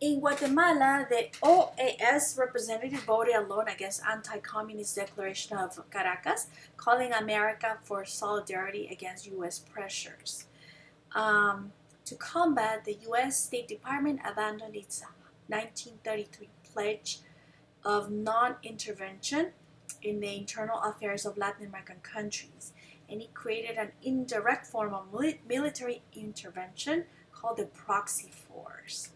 In Guatemala, the OAS representative voted alone against anti-communist declaration of Caracas, calling America for solidarity against U.S. pressures. To combat, the U.S. State Department abandoned its 1933 pledge of non-intervention in the internal affairs of Latin American countries, and it created an indirect form of military intervention called the Proxy Wars.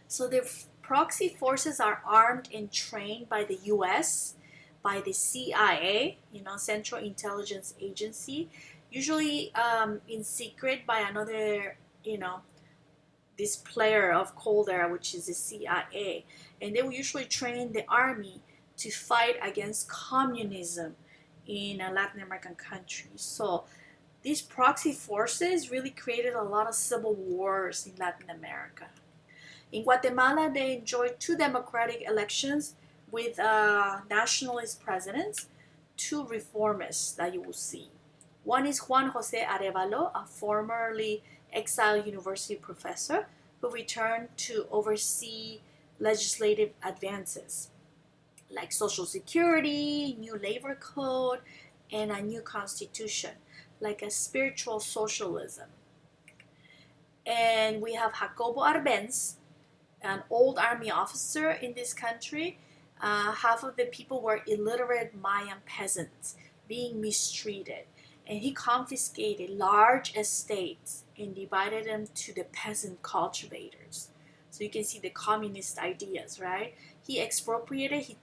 So the proxy forces are armed and trained by the U.S., by the CIA, Central Intelligence Agency, usually in secret by another, this player of Cold Era, which is the CIA. And they will usually train the army to fight against communism in Latin American countries. So these proxy forces really created a lot of civil wars in Latin America. In Guatemala, they enjoyed two democratic elections with nationalist presidents, two reformists that you will see. One is Juan Jose Arevalo, a formerly exiled university professor who returned to oversee legislative advances like Social Security, new labor code, and a new constitution, like a spiritual socialism. And we have Jacobo Arbenz, an old army officer in this country. Half of the people were illiterate Mayan peasants being mistreated, and he confiscated large estates and divided them to the peasant cultivators. So you can see the communist ideas, right? He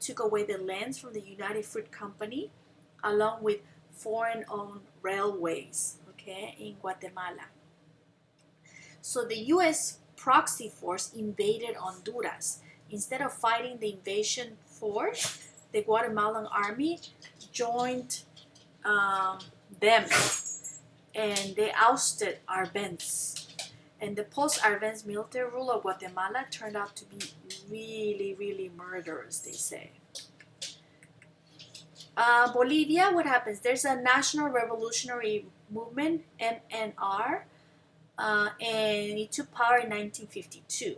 took away the lands from the United Fruit Company along with foreign-owned railways, okay, in Guatemala. So the U.S. proxy force invaded Honduras. Instead of fighting the invasion force, the Guatemalan army joined them, and they ousted Arbenz. And the post-Arbenz military rule of Guatemala turned out to be really, really murderous, they say. Bolivia, what happens? There's a National Revolutionary Movement, MNR, and it took power in 1952.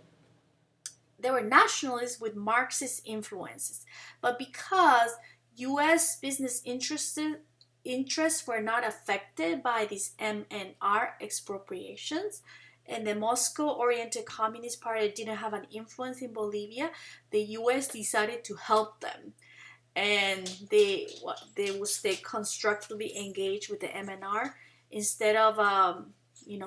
They were nationalists with Marxist influences, but because U.S. business interests were not affected by these MNR expropriations, and the Moscow-oriented Communist Party didn't have an influence in Bolivia, the U.S. decided to help them, and they will stay constructively engaged with the MNR instead of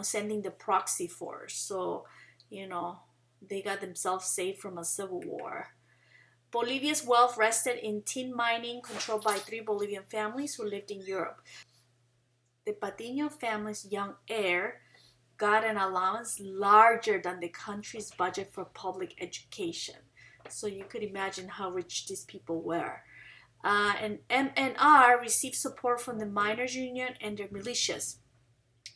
sending the proxy force. So they got themselves saved from a civil war. Bolivia's wealth rested in tin mining controlled by three Bolivian families who lived in Europe. The Patiño family's young heir got an allowance larger than the country's budget for public education. So you could imagine how rich these people were. And MNR received support from the miners' union and their militias.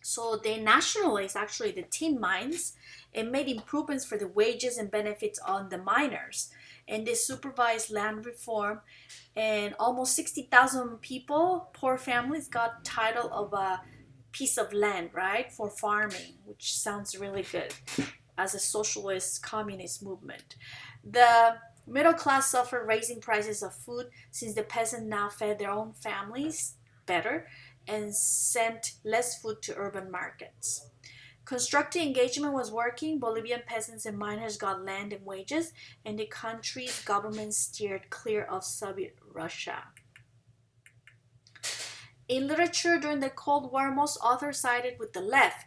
So they nationalized actually the tin mines and made improvements for the wages and benefits on the miners. And they supervised land reform, and almost 60,000 people, poor families, got title of a piece of land, right, for farming, which sounds really good as a socialist communist movement. The middle class suffered raising prices of food since the peasants now fed their own families better and sent less food to urban markets. Constructive engagement was working. Bolivian peasants and miners got land and wages, and the country's government steered clear of Soviet Russia. In literature during the Cold War, most authors sided with the left,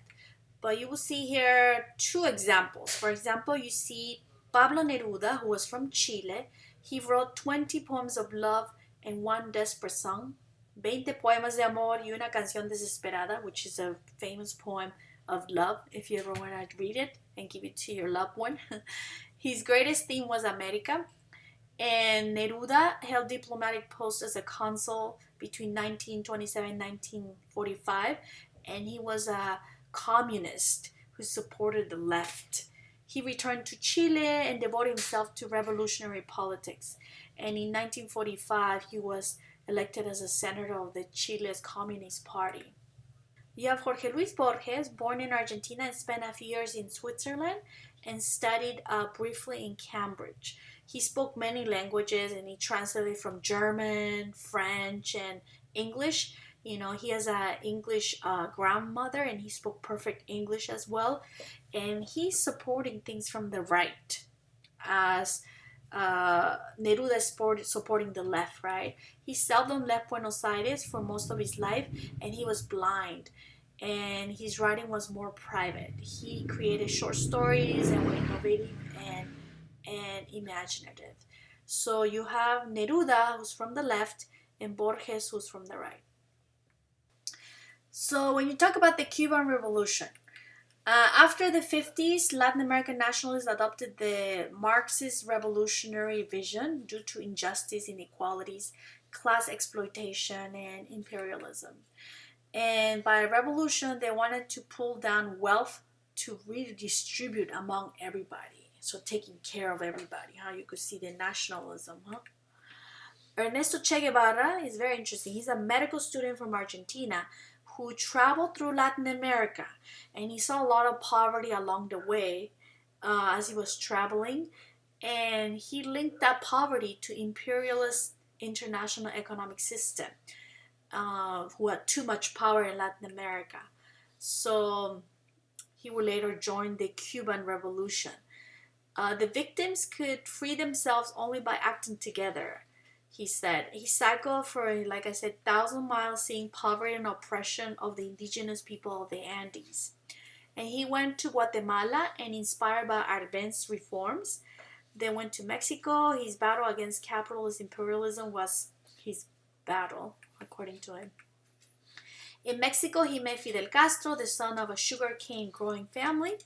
but you will see here two examples. For example, you see Pablo Neruda, who was from Chile. He wrote 20 poems of love and one desperate song, 20 poemas de amor y una canción desesperada, which is a famous poem of love if you ever want to read it and give it to your loved one. His greatest theme was America, and Neruda held diplomatic posts as a consul between 1927 and 1945, and he was a communist who supported the left. He returned to Chile and devoted himself to revolutionary politics, and in 1945 he was elected as a senator of the Chile's Communist Party. You have Jorge Luis Borges, born in Argentina and spent a few years in Switzerland and studied briefly in Cambridge. He spoke many languages and he translated from German, French, and English. You know, he has an English grandmother and he spoke perfect English as well. And he's supporting things from the right, as Neruda is supporting the left, right? He seldom left Buenos Aires for most of his life, and he was blind. And his writing was more private. He created short stories and were innovative and imaginative. So you have Neruda, who's from the left, and Borges, who's from the right. So when you talk about the Cuban Revolution, after the 50s, Latin American nationalists adopted the Marxist revolutionary vision due to injustice, inequalities, class exploitation, and imperialism. And by revolution, they wanted to pull down wealth to redistribute among everybody. So taking care of everybody, how you could see the nationalism, huh? Ernesto Che Guevara is very interesting. He's a medical student from Argentina who traveled through Latin America, and he saw a lot of poverty along the way as he was traveling, and he linked that poverty to imperialist international economic system who had too much power in Latin America. So he would later join the Cuban Revolution. The victims could free themselves only by acting together. He said he cycled for, like I said, 1,000 miles, seeing poverty and oppression of the indigenous people of the Andes. And he went to Guatemala, and inspired by Arbenz reforms, then went to Mexico. His battle against capitalist imperialism was his battle, according to him. In Mexico, he met Fidel Castro, the son of a sugarcane growing family.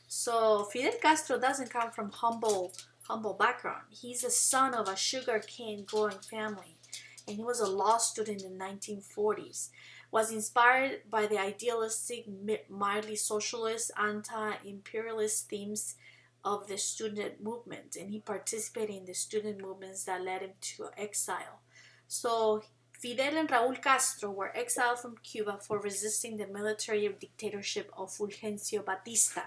So Fidel Castro doesn't come from humble background. He's a son of a sugarcane growing family, and he was a law student in the 1940s. Was inspired by the idealistic, mildly socialist, anti-imperialist themes of the student movement, and he participated in the student movements that led him to exile. So Fidel and Raúl Castro were exiled from Cuba for resisting the military dictatorship of Fulgencio Batista.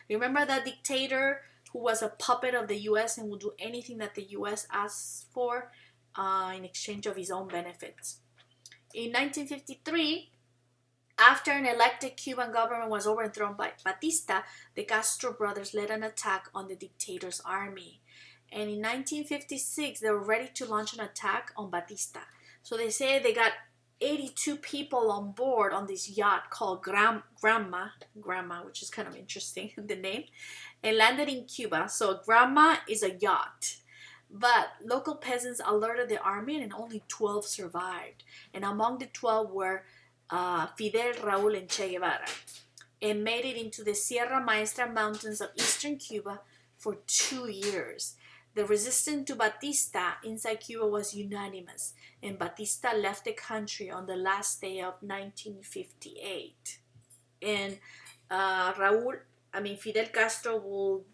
Remember that dictator who was a puppet of the U.S. and would do anything that the U.S. asked for in exchange of his own benefits. In 1953, after an elected Cuban government was overthrown by Batista, the Castro brothers led an attack on the dictator's army. And in 1956, they were ready to launch an attack on Batista. So they say they got 82 people on board on this yacht called Granma, which is kind of interesting, the name, and landed in Cuba. So Granma is a yacht. But local peasants alerted the army, and only 12 survived. And among the 12 were Fidel, Raúl, and Che Guevara, and made it into the Sierra Maestra mountains of eastern Cuba for 2 years. The resistance to Batista inside Cuba was unanimous, and Batista left the country on the last day of 1958. And Fidel Castro will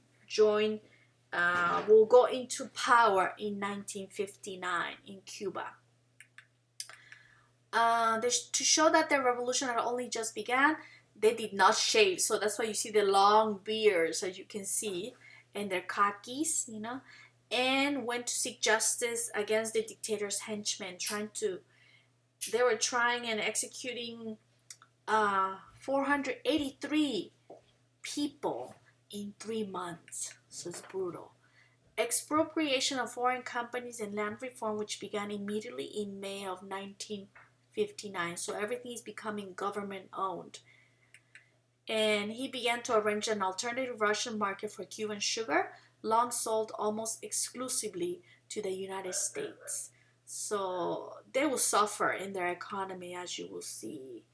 go into power in 1959 in Cuba. To show that the revolution had only just begun, they did not shave. So that's why you see the long beards, as you can see, and their khakis, and went to seek justice against the dictator's henchmen. They were trying and executing 483 people in 3 months. So it's brutal. Expropriation of foreign companies and land reform, which began immediately in May of 1959. So everything is becoming government owned. And he began to arrange an alternative Russian market for Cuban sugar, long sold almost exclusively to the United States. So they will suffer in their economy, as you will see.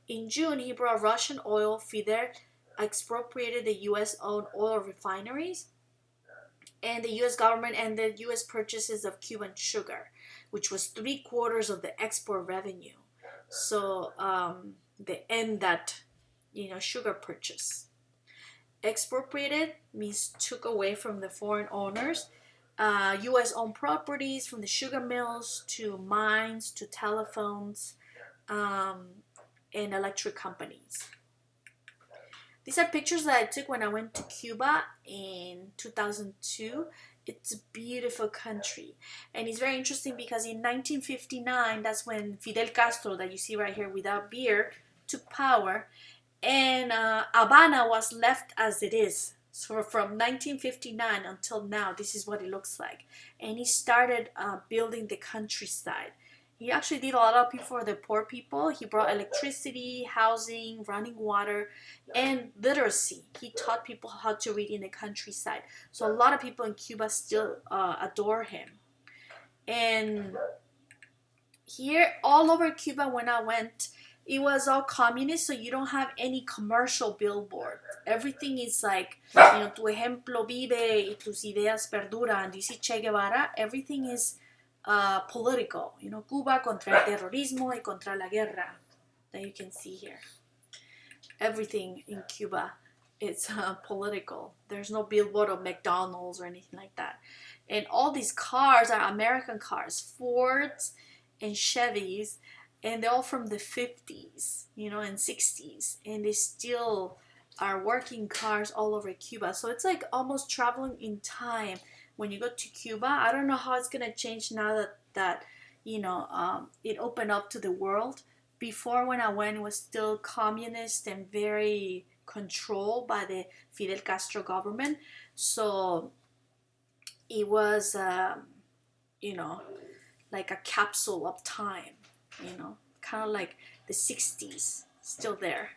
In June, he brought Russian oil. Fidel expropriated the U.S.-owned oil refineries and the U.S. government and the U.S. purchases of Cuban sugar, which was 3/4 of the export revenue. So they end that, sugar purchase. Expropriated means took away from the foreign owners. U.S.-owned properties, from the sugar mills to mines to telephones, and electric companies. These are pictures that I took when I went to Cuba in 2002. It's a beautiful country. And it's very interesting because in 1959, that's when Fidel Castro, that you see right here without beard, took power. And Habana was left as it is. So from 1959 until now, this is what it looks like. And he started building the countryside. He actually did a lot of people for the poor people. He brought electricity, housing, running water, and literacy. He taught people how to read in the countryside. So a lot of people in Cuba still adore him. And here, all over Cuba, when I went, it was all communist, so you don't have any commercial billboard. Everything is like, tu ejemplo vive y tus ideas perduran. Do you see Che Guevara? Everything is political. Cuba contra el terrorismo y contra la guerra, that you can see here. Everything in Cuba is political. There's no billboard of McDonald's or anything like that. And all these cars are American cars, Fords and Chevys, and they're all from the 50s, and 60s, and they still are working cars all over Cuba. So it's like almost traveling in time when you go to Cuba. I don't know how it's gonna change now that it opened up to the world. Before, when I went, it was still communist and very controlled by the Fidel Castro government. So it was like a capsule of time, kind of like the 60s, still there.